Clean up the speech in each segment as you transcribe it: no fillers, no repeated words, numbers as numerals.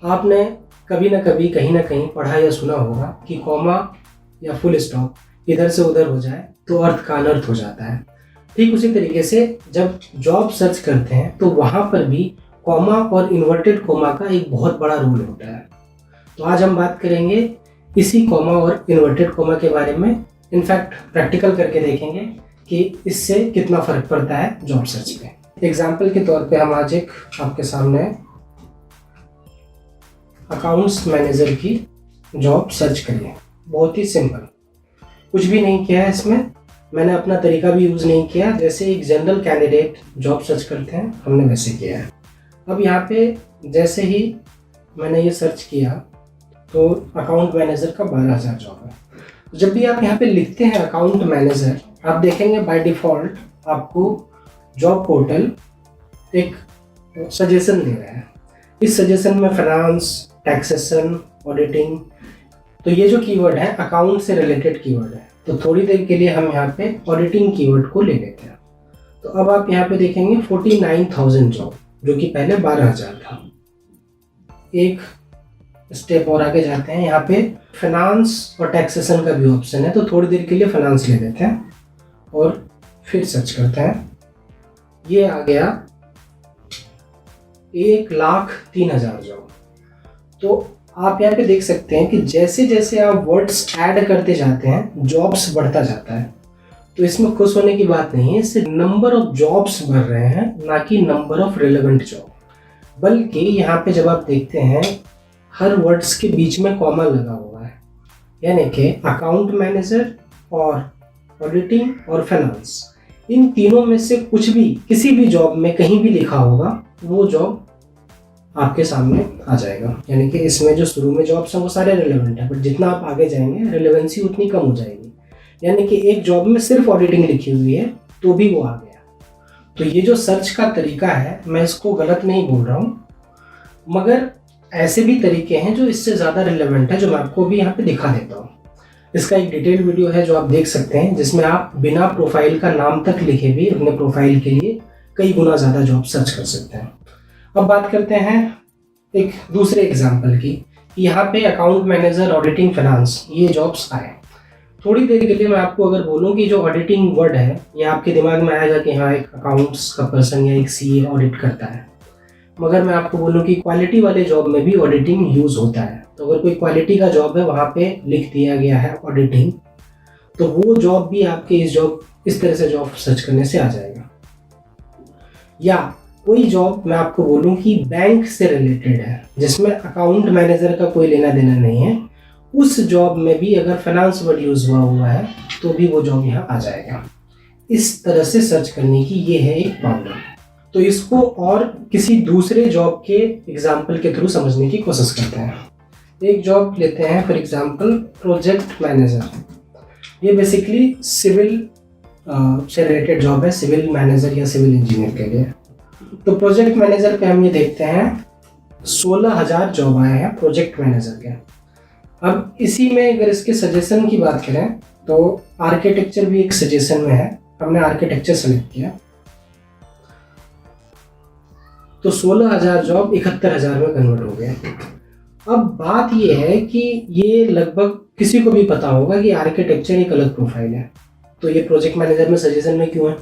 आपने कभी ना कभी कहीं ना कहीं पढ़ा या सुना होगा कि कॉमा या फुल स्टॉप इधर से उधर हो जाए तो अर्थ का अनर्थ हो जाता है। ठीक उसी तरीके से जब जॉब सर्च करते हैं तो वहाँ पर भी कॉमा और इन्वर्टेड कॉमा का एक बहुत बड़ा रोल होता है। तो आज हम बात करेंगे इसी कॉमा और इन्वर्टेड कॉमा के बारे में। इनफैक्ट प्रैक्टिकल करके देखेंगे कि इससे कितना फ़र्क पड़ता है जॉब सर्च पे। एग्जाम्पल के तौर पे हम आज एक आपके सामने अकाउंट्स मैनेजर की जॉब सर्च करिए। बहुत ही सिंपल, कुछ भी नहीं किया है इसमें, मैंने अपना तरीका भी यूज़ नहीं किया। जैसे एक जनरल कैंडिडेट जॉब सर्च करते हैं हमने वैसे किया है। अब यहाँ पे जैसे ही मैंने ये सर्च किया तो अकाउंट मैनेजर का 12,000 जॉब है। जब भी आप यहाँ पे लिखते हैं अकाउंट मैनेजर, आप देखेंगे बाय डिफ़ॉल्ट आपको जॉब पोर्टल एक सजेशन दे रहा है। इस सजेशन में फाइनेंस, टैक्सेशन, ऑडिटिंग, तो ये जो कीवर्ड है अकाउंट से रिलेटेड कीवर्ड है। तो थोड़ी देर के लिए हम यहाँ पे ऑडिटिंग कीवर्ड को ले लेते हैं। तो अब आप यहाँ पे देखेंगे 49,000 जॉब, जो कि पहले 12,000 था। एक स्टेप और आगे जाते हैं, यहाँ पे फाइनेंस और टैक्सेशन का भी ऑप्शन है। तो थोड़ी देर के लिए फाइनेंस ले लेते हैं और फिर सर्च करते हैं। ये आ गया 1,03,000 जॉब। तो आप यहाँ पे देख सकते हैं कि जैसे जैसे आप वर्ड्स ऐड करते जाते हैं जॉब्स बढ़ता जाता है। तो इसमें खुश होने की बात नहीं है, इससे नंबर ऑफ जॉब्स बढ़ रहे हैं, ना कि नंबर ऑफ रिलेवेंट जॉब। बल्कि यहाँ पे जब आप देखते हैं हर वर्ड्स के बीच में कॉमा लगा हुआ है, यानी कि अकाउंट मैनेजर और ऑडिटिंग और फाइनेंस, इन तीनों में से कुछ भी किसी भी जॉब में कहीं भी लिखा होगा वो जॉब आपके सामने आ जाएगा। यानी कि इसमें जो शुरू में जॉब्स हैं वो सारे रिलेवेंट है, बट जितना आप आगे जाएंगे रिलेवेंसी उतनी कम हो जाएगी। यानी कि एक जॉब में सिर्फ ऑडिटिंग लिखी हुई है तो भी वो आ गया। तो ये जो सर्च का तरीका है, मैं इसको गलत नहीं बोल रहा हूँ, मगर ऐसे भी तरीके हैं जो इससे ज़्यादा रिलेवेंट है, जो मैं आपको भी यहाँ पे दिखा देता हूँ। इसका एक डिटेल वीडियो है जो आप देख सकते हैं, जिसमें आप बिना प्रोफाइल का नाम तक लिखे भी अपने प्रोफाइल के लिए कई गुना ज़्यादा जॉब सर्च कर सकते हैं। अब बात करते हैं एक दूसरे एग्जाम्पल की। यहाँ पे अकाउंट मैनेजर, ऑडिटिंग, फाइनेंस, ये जॉब्स आए। थोड़ी देर के लिए मैं आपको अगर बोलूँ कि जो ऑडिटिंग वर्ड है, ये आपके दिमाग में आएगा कि हाँ एक अकाउंट्स का पर्सन या एक सीए ऑडिट करता है। मगर मैं आपको बोलूँ कि क्वालिटी वाले जॉब में भी ऑडिटिंग यूज़ होता है। तो अगर कोई क्वालिटी का जॉब है वहाँ पे लिख दिया गया है ऑडिटिंग, तो वो जॉब भी आपके इस तरह से जॉब सर्च करने से आ जाएगा। या कोई जॉब मैं आपको बोलूं कि बैंक से रिलेटेड है, जिसमें अकाउंट मैनेजर का कोई लेना देना नहीं है, उस जॉब में भी अगर फाइनेंस वर्ड यूज हुआ है तो भी वो जॉब यहाँ आ जाएगा। इस तरह से सर्च करने की ये है एक प्रॉब्लम। तो इसको और किसी दूसरे जॉब के एग्जाम्पल के थ्रू समझने की कोशिश करते हैं। एक जॉब लेते हैं फॉर एग्जाम्पल प्रोजेक्ट मैनेजर। ये बेसिकली सिविल से रिलेटेड जॉब है, सिविल मैनेजर या सिविल इंजीनियर के लिए। तो प्रोजेक्ट मैनेजर पे हम ये देखते हैं 16,000 जॉब आए हैं प्रोजेक्ट मैनेजर के। अब इसी में अगर इसके सजेशन की बात करें तो आर्किटेक्चर भी एक सजेशन में है, हमने आर्किटेक्चर सेलेक्ट किया। तो 16,000 जॉब 71,000 में कन्वर्ट हो गए। अब बात ये है कि ये लगभग किसी को भी पता होगा कि आर्किटेक्चर एक अलग प्रोफाइल है, तो ये प्रोजेक्ट मैनेजर में सजेशन में क्यों है?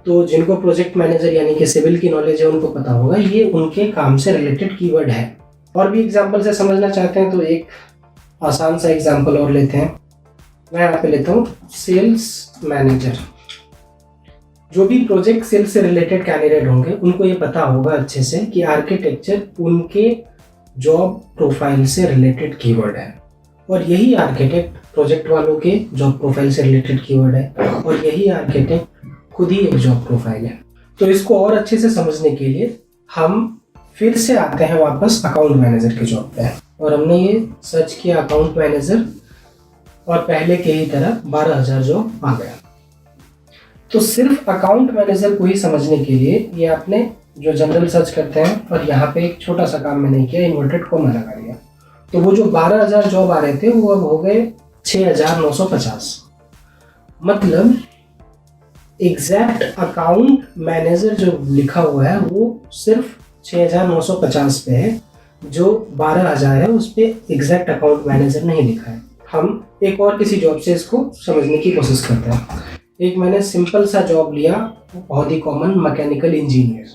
तो जिनको प्रोजेक्ट मैनेजर यानी कि सिविल की नॉलेज है उनको पता होगा, ये उनके काम से रिलेटेड कीवर्ड है। और भी एग्जांपल से समझना चाहते हैं तो एक आसान सा एग्जांपल और लेते हैं। मैं यहाँ पे लेता हूँ सेल्स मैनेजर। जो भी प्रोजेक्ट सेल्स से रिलेटेड कैंडिडेट होंगे उनको ये पता होगा अच्छे से कि आर्किटेक्चर उनके जॉब प्रोफाइल से रिलेटेड कीवर्ड है, और यही आर्किटेक्ट प्रोजेक्ट वालों के जॉब प्रोफाइल से रिलेटेड कीवर्ड है, और यही आर्किटेक्ट खुद ही एक जॉब प्रोफाइल है। तो इसको और अच्छे से समझने के लिए हम फिर से आते हैं वापस अकाउंट मैनेजर की जॉब पे, और हमने ये सर्च किया अकाउंट मैनेजर, और पहले के ही तरह 12,000 जॉब आ गया। तो सिर्फ अकाउंट मैनेजर को ही समझने के लिए ये आपने जो जनरल सर्च करते हैं, और यहाँ पे एक छोटा सा काम मैंने किया, इन्वर्टेड कॉमा लगा दिया। तो वो जो 12,000 जॉब आ रहे थे वो अब हो गए 6,950। मतलब एग्जैक्ट अकाउंट मैनेजर जो लिखा हुआ है वो सिर्फ 6,950 पे है, जो 12,000 है उस पर एग्जैक्ट अकाउंट मैनेजर नहीं लिखा है। हम एक और किसी जॉब से इसको समझने की कोशिश करते हैं। एक मैंने सिंपल सा जॉब लिया, बहुत ही कॉमन, मैकेनिकल इंजीनियर।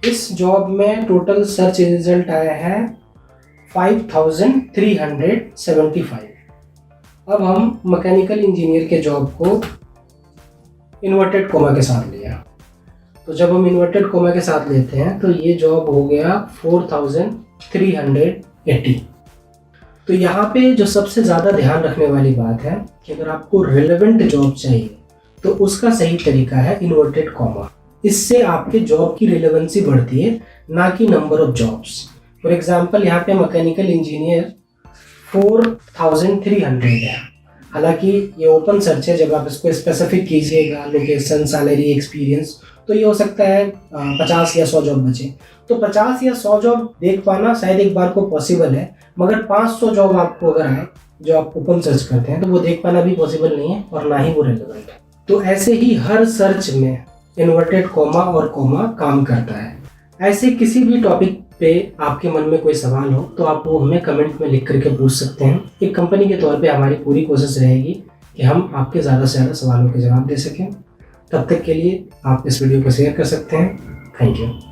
इस जॉब में टोटल सर्च रिजल्ट आया है 5375। अब हम मैकेनिकल इंजीनियर के जॉब को इन्वर्टेड कोमा के साथ लिया, तो जब हम इन्वर्टेड कोमा के साथ लेते हैं तो ये जॉब हो गया 4380। तो यहाँ पे जो सबसे ज़्यादा ध्यान रखने वाली बात है कि अगर आपको रिलेवेंट जॉब चाहिए तो उसका सही तरीका है इन्वर्टेड कॉमा। इससे आपके जॉब की रिलेवेंसी बढ़ती है, ना कि number of jobs. For example यहाँ पे मैकेनिकल इंजीनियर 4300 है, हालांकि ये ओपन सर्च है। जब आप इसको स्पेसिफिक कीजिएगा, लोकेशन, सैलरी, एक्सपीरियंस, तो ये हो सकता है 50 या 100 जॉब बचे। तो 50 या 100 जॉब देख पाना शायद एक बार को पॉसिबल है, मगर 500 जॉब आपको अगर आए जो आप ओपन सर्च करते हैं तो वो देख पाना भी पॉसिबल नहीं है और ना ही वो रेलेवेंट है। तो ऐसे ही हर सर्च में इन्वर्टेड कोमा और कोमा काम करता है। ऐसे किसी भी टॉपिक पे आपके मन में कोई सवाल हो तो आप वो हमें कमेंट में लिख करके पूछ सकते हैं। एक कंपनी के तौर पे हमारी पूरी कोशिश रहेगी कि हम आपके ज़्यादा से ज़्यादा सवालों के जवाब दे सकें। तब तक के लिए आप इस वीडियो को शेयर कर सकते हैं। Thank you.